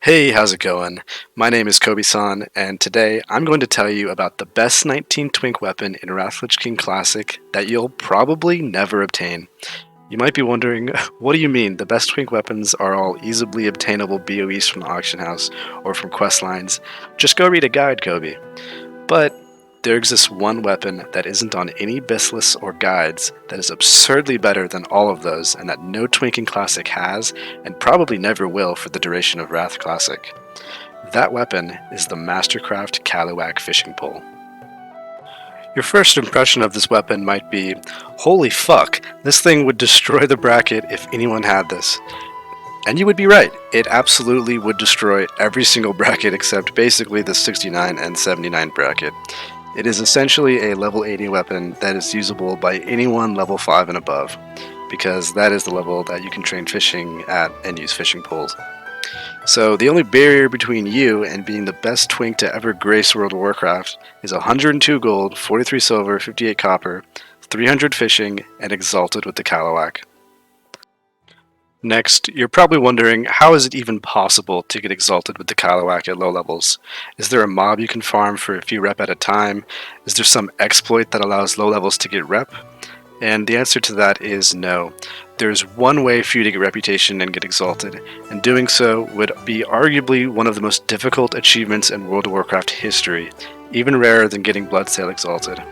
Hey, how's it going? My name is Kobe-san, and today I'm going to tell you about the best 19 Twink weapon in WotLK Classic that you'll probably never obtain. You might be wondering, what do you mean? The best Twink weapons are all easily obtainable BOEs from the auction house or from quest lines. Just go read a guide, Kobe. But there exists one weapon that isn't on any BIS lists or guides that is absurdly better than all of those and that no Twink in Classic has and probably never will for the duration of Wrath Classic. That weapon is the Mastercraft Caliwag fishing pole. Your first impression of this weapon might be, holy fuck, this thing would destroy the bracket if anyone had this. And you would be right, it absolutely would destroy every single bracket except basically the 69 and 79 bracket. It is essentially a level 80 weapon that is usable by anyone level 5 and above, because that is the level that you can train fishing at and use fishing poles. So the only barrier between you and being the best twink to ever grace World of Warcraft is 102 gold, 43 silver, 58 copper, 300 fishing, and exalted with the Caliwag. Next, you're probably wondering, how is it even possible to get exalted with the Caliwag at low levels? Is there a mob you can farm for a few rep at a time? Is there some exploit that allows low levels to get rep? And the answer to that is no. There's one way for you to get reputation and get exalted, and doing so would be arguably one of the most difficult achievements in World of Warcraft history, even rarer than getting Bloodsail exalted.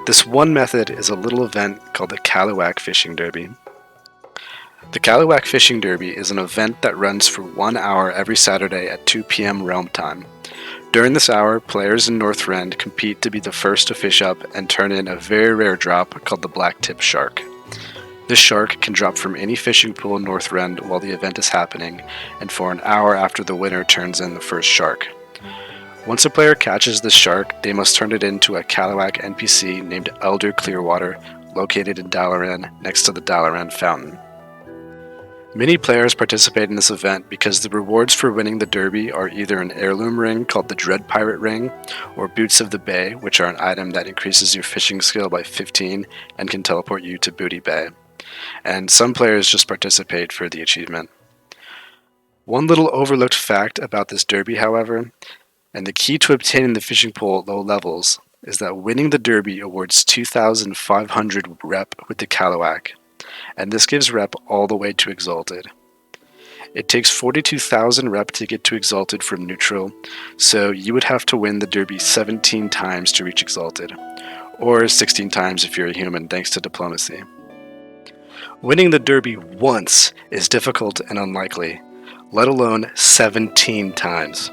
This one method is a little event called the Caliwag Fishing Derby. The Caliwag Fishing Derby is an event that runs for 1 hour every Saturday at 2 p.m. Realm Time. During this hour, players in Northrend compete to be the first to fish up and turn in a very rare drop called the Black Tip Shark. This shark can drop from any fishing pool in Northrend while the event is happening, and for an hour after the winner turns in the first shark. Once a player catches this shark, they must turn it into a Caliwag NPC named Elder Clearwater, located in Dalaran, next to the Dalaran Fountain. Many players participate in this event because the rewards for winning the derby are either an heirloom ring called the Dread Pirate Ring, or Boots of the Bay, which are an item that increases your fishing skill by 15 and can teleport you to Booty Bay. And some players just participate for the achievement. One little overlooked fact about this derby, however, and the key to obtaining the fishing pole at low levels, is that winning the derby awards 2,500 rep with the Caliwag, and this gives rep all the way to Exalted. It takes 42,000 rep to get to Exalted from neutral, so you would have to win the derby 17 times to reach Exalted, or 16 times if you're a human thanks to diplomacy. Winning the derby once is difficult and unlikely, let alone 17 times.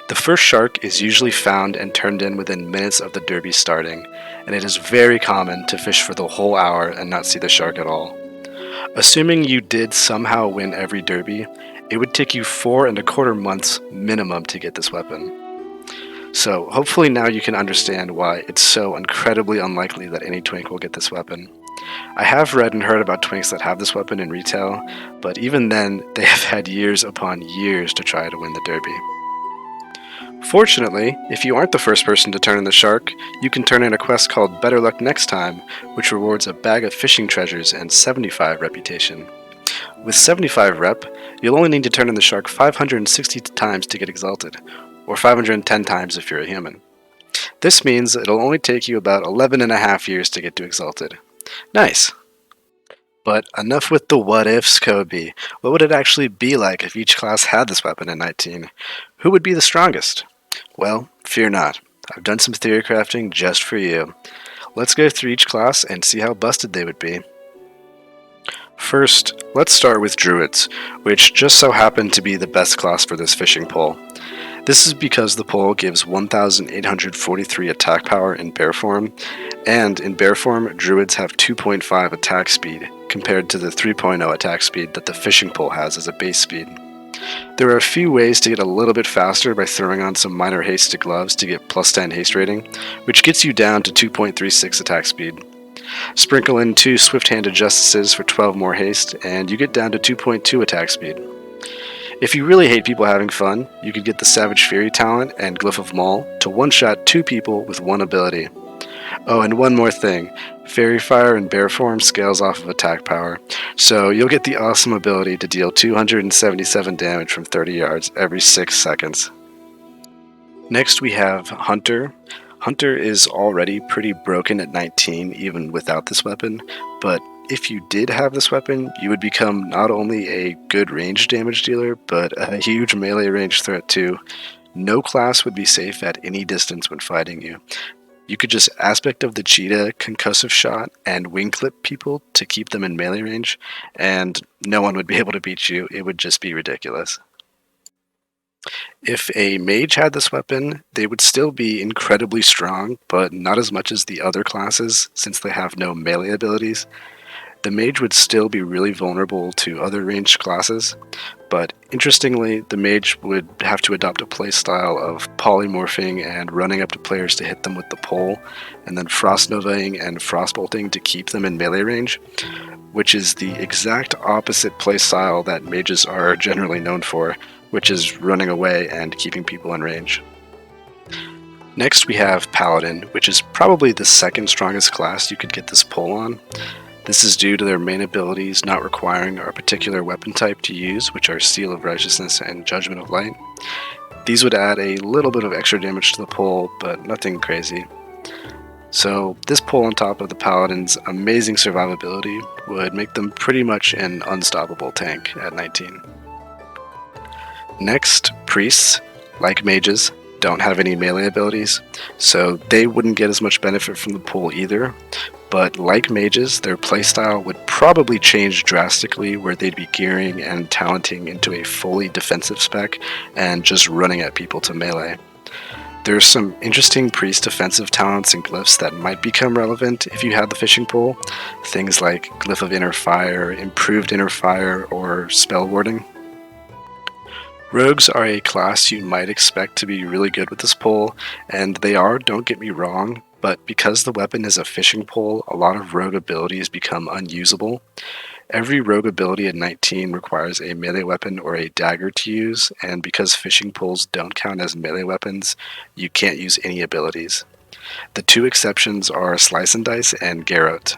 The first shark is usually found and turned in within minutes of the derby starting, and it is very common to fish for the whole hour and not see the shark at all. Assuming you did somehow win every derby, it would take you 4.25 months minimum to get this weapon. So hopefully now you can understand why it's so incredibly unlikely that any twink will get this weapon. I have read and heard about twinks that have this weapon in retail, but even then they have had years upon years to try to win the derby. Fortunately, if you aren't the first person to turn in the shark, you can turn in a quest called Better Luck Next Time, which rewards a bag of fishing treasures and 75 reputation. With 75 rep, you'll only need to turn in the shark 560 times to get exalted, or 510 times if you're a human. This means it'll only take you about 11.5 years to get to exalted. Nice! But enough with the what ifs, Kobe. What would it actually be like if each class had this weapon in 19? Who would be the strongest? Well, fear not. I've done some theory crafting just for you. Let's go through each class and see how busted they would be. First, let's start with druids, which just so happen to be the best class for this fishing pole. This is because the pole gives 1,843 attack power in bear form, and in bear form, druids have 2.5 attack speed, compared to the 3.0 attack speed that the fishing pole has as a base speed. There are a few ways to get a little bit faster by throwing on some minor haste to gloves to get plus 10 haste rating, which gets you down to 2.36 attack speed. Sprinkle in 2 swift-handed justices for 12 more haste, and you get down to 2.2 attack speed. If you really hate people having fun, you could get the Savage Fury talent and Glyph of Maul to one-shot 2 people with 1 ability. Oh, and one more thing. Fairy Fire in bear form scales off of attack power, so you'll get the awesome ability to deal 277 damage from 30 yards every 6 seconds. Next we have Hunter. Hunter is already pretty broken at 19 even without this weapon, but if you did have this weapon, you would become not only a good range damage dealer, but a huge melee range threat too. No class would be safe at any distance when fighting you. You could just aspect of the cheetah, concussive shot, and wing clip people to keep them in melee range, and no one would be able to beat you. It would just be ridiculous. If a mage had this weapon, they would still be incredibly strong, but not as much as the other classes since they have no melee abilities. The mage would still be really vulnerable to other ranged classes, but interestingly, the mage would have to adopt a playstyle of polymorphing and running up to players to hit them with the pole, and then frost novaing and frostbolting to keep them in melee range, which is the exact opposite playstyle that mages are generally known for, which is running away and keeping people in range. Next we have Paladin, which is probably the second strongest class you could get this pull on. This is due to their main abilities not requiring a particular weapon type to use, which are Seal of Righteousness and Judgment of Light. These would add a little bit of extra damage to the pull, but nothing crazy. So this pull on top of the Paladin's amazing survivability would make them pretty much an unstoppable tank at 19. Next, priests, like mages, don't have any melee abilities, so they wouldn't get as much benefit from the pull either. But like mages, their playstyle would probably change drastically where they'd be gearing and talenting into a fully defensive spec and just running at people to melee. There's some interesting priest defensive talents and glyphs that might become relevant if you had the fishing pole, things like Glyph of Inner Fire, Improved Inner Fire, or Spell Warding. Rogues are a class you might expect to be really good with this pole, and they are, don't get me wrong, but because the weapon is a fishing pole, a lot of rogue abilities become unusable. Every rogue ability at 19 requires a melee weapon or a dagger to use, and because fishing poles don't count as melee weapons, you can't use any abilities. The two exceptions are Slice and Dice and Garrote.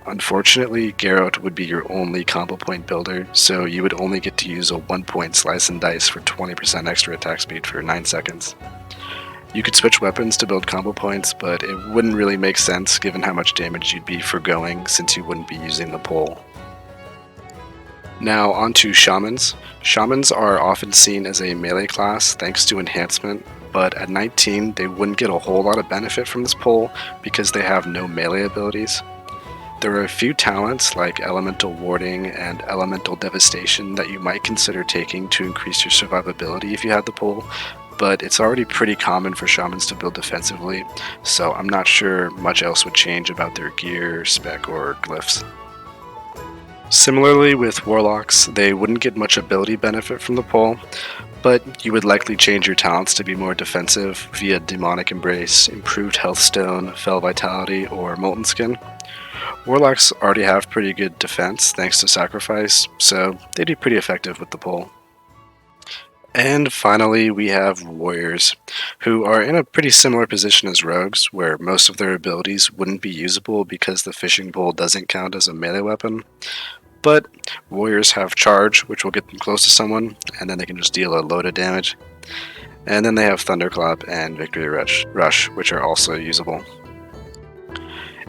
Unfortunately, Garrote would be your only combo point builder, so you would only get to use a 1-point Slice and Dice for 20% extra attack speed for 9 seconds. You could switch weapons to build combo points, but it wouldn't really make sense given how much damage you'd be foregoing since you wouldn't be using the pole. Now onto Shamans. Shamans are often seen as a melee class thanks to enhancement, but at 19 they wouldn't get a whole lot of benefit from this pole because they have no melee abilities. There are a few talents like Elemental Warding and Elemental Devastation that you might consider taking to increase your survivability if you had the pole, but it's already pretty common for Shamans to build defensively, so I'm not sure much else would change about their gear, spec, or glyphs. Similarly with Warlocks, they wouldn't get much ability benefit from the pole, but you would likely change your talents to be more defensive via Demonic Embrace, Improved Health Stone, Fell Vitality, or Molten Skin. Warlocks already have pretty good defense thanks to Sacrifice, so they'd be pretty effective with the pole. And finally, we have Warriors, who are in a pretty similar position as Rogues, where most of their abilities wouldn't be usable because the fishing pole doesn't count as a melee weapon. But Warriors have Charge, which will get them close to someone, and then they can just deal a load of damage. And then they have Thunderclap and Victory Rush, which are also usable.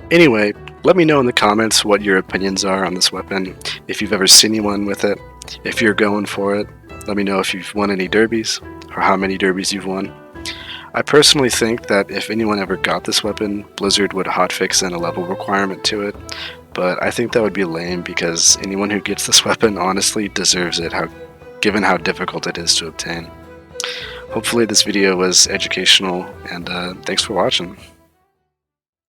Anyway, let me know in the comments what your opinions are on this weapon, if you've ever seen anyone with it, if you're going for it. Let me know if you've won any derbies, or how many derbies you've won. I personally think that if anyone ever got this weapon, Blizzard would hotfix in a level requirement to it, but I think that would be lame because anyone who gets this weapon honestly deserves it, given how difficult it is to obtain. Hopefully this video was educational, and thanks for watching.